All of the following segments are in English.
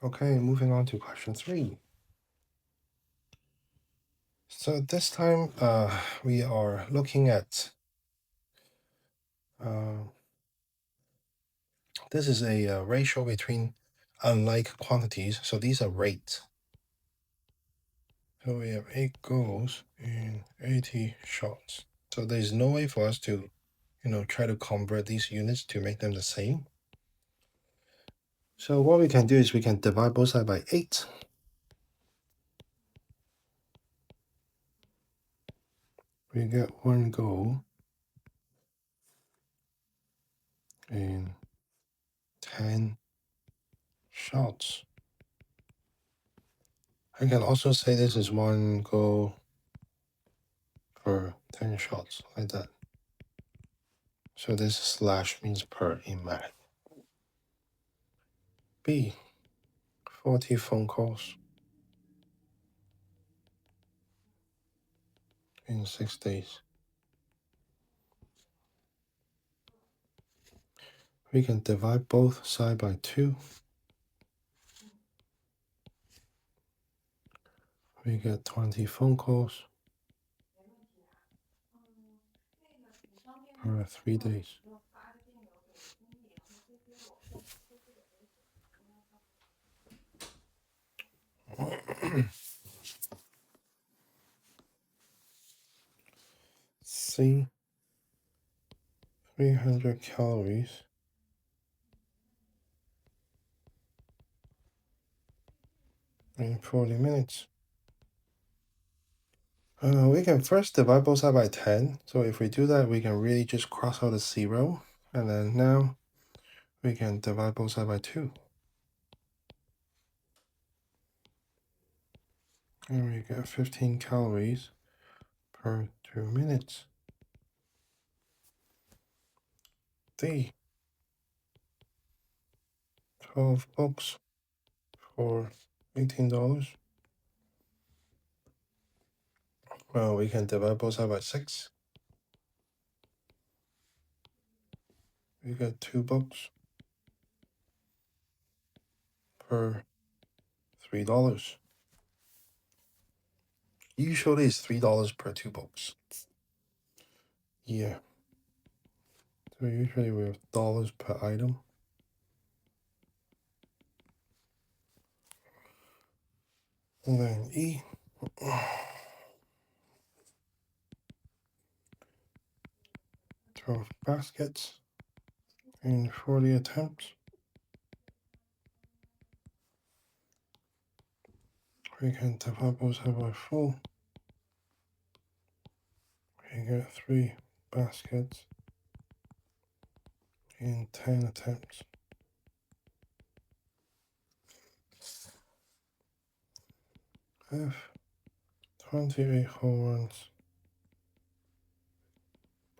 Okay, moving on to question 3. So this time we are looking at this is a ratio between unlike quantities. So these are rates. So we have 8 goals and 80 shots. So there's no way for us to, try to convert these units to make them the same. So what we can do is we can divide both sides by 8. We get 1 goal and 10 shots. I can also say this is 1 goal for 10 shots, like that. So this slash means per in math. B, 40 phone calls in 6 days. We can divide both sides by 2. We get 20 phone calls per 3 days. C, 300 calories in 40 minutes. We can first divide both sides by 10. So if we do that, we can really just cross out a 0. And then now we can divide both sides by 2. And we get 15 calories per 2 minutes. D, 12 books for $18. Well, we can divide both sides by 6. We get 2 books per $3. Usually it's $3 per 2 books. Yeah. So usually we have dollars per item. And then E, 12 baskets in 40 attempts. We can divide both sides by 4. We get 3 baskets in 10 attempts. F, 28 home runs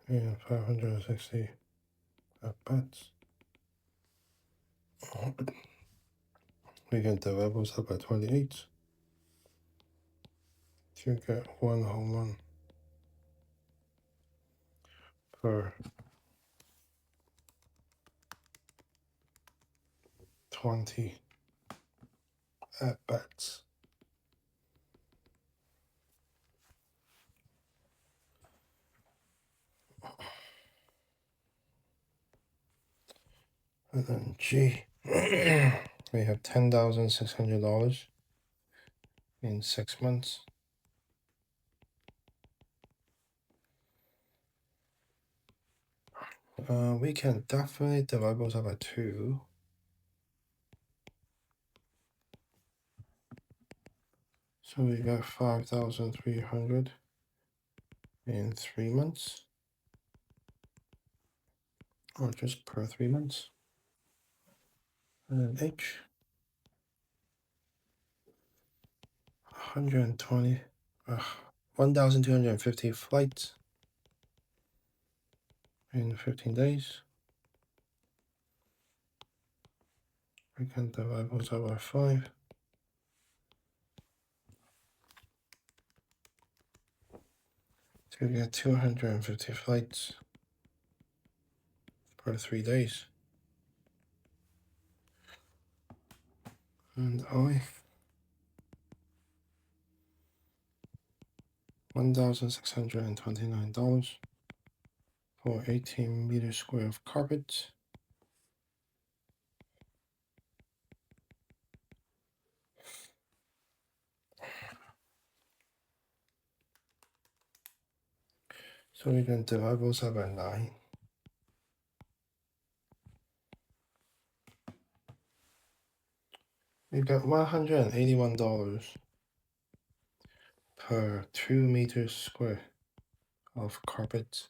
and 560 at-bats. We can divide both sides by 28 to get 1 home run per 20 at-bats. And then G, we have $10,600 in 6 months. We can definitely divide both sides by 2. So we got 5,300 in 3 months, or just per 3 months. And then H, 1,250 flights in 15 days. We can divide both sides by 5. To get 250 flights per 3 days. And I $1,629 for 18 meters square of carpet. So we can divide both sides by 9. We got $181 per 2 meters square of carpet.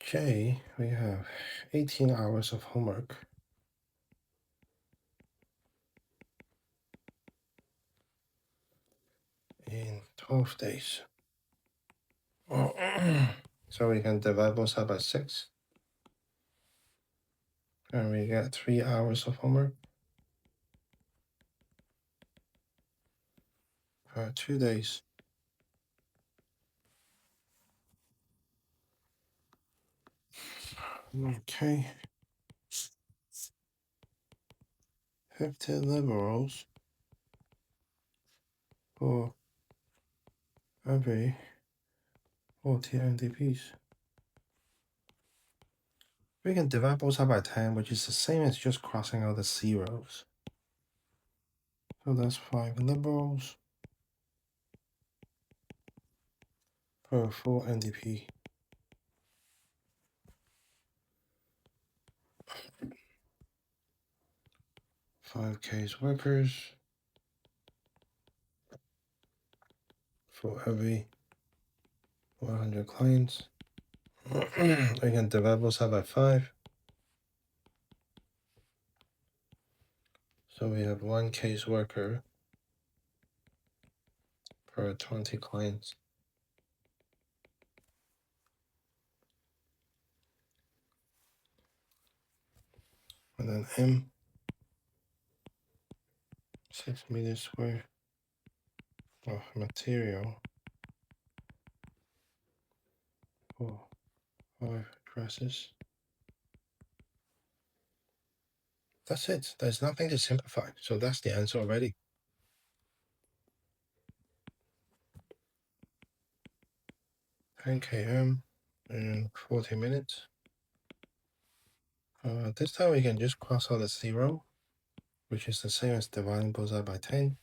J, we have 18 hours of homework. In 12 days. So we can divide both sides by 6. And we get 3 hours of homework per 2 days. Okay. 50 liberals for every 40 NDPs. We can divide both sides by 10, which is the same as just crossing out the zeros. So that's 5 liberals per 4 NDP. 5 case workers for every 100 clients. We can divide both sides by 5. So we have 1 case worker per 20 clients. And then M, 6 meters square of material for 5 dresses. That's it. There's nothing to simplify. So that's the answer already. 10 km in 40 minutes. This time we can just cross out the 0, which is the same as dividing both sides by 10.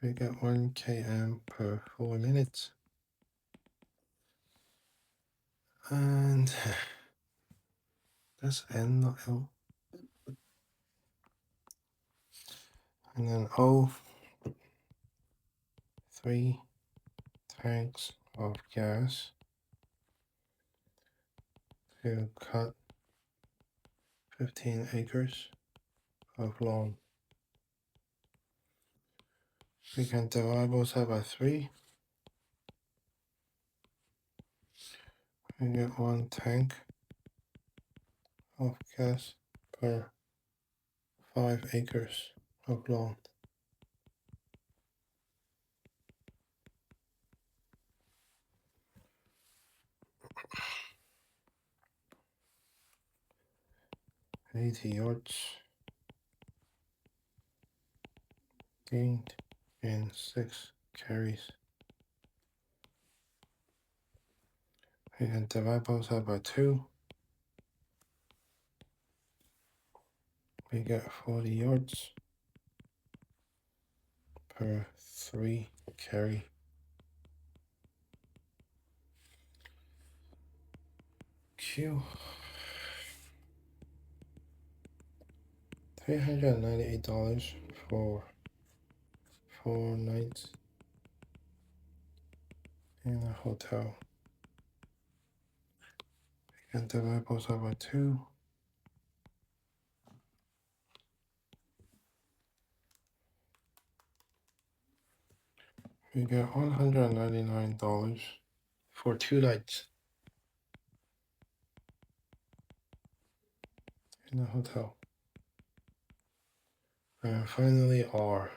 We get 1 km per 4 minutes. And that's N, not L. And then O, 3 tanks of gas to cut 15 acres of lawn. We can divide both sides by 3. We get 1 tank of gas per 5 acres of lawn. $80 yards gained in 6 carries. We can divide both sides by 2. We get 40 yards per 3 carry. Q, $398 for 4 nights in a hotel. We can divide both sides by 2. We get $199 for 2 nights in a hotel. And finally R,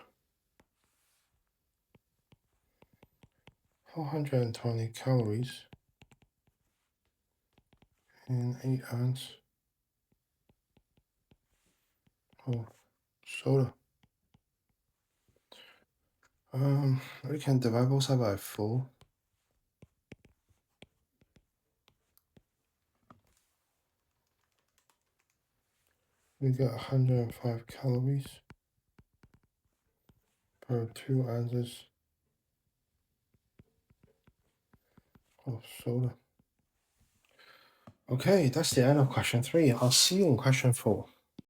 420 calories and 8 ounce of soda. We can divide both sides by 4. We got 105 calories per 2 ounces of soda. Okay, that's the end of question 3. I'll see you in question 4.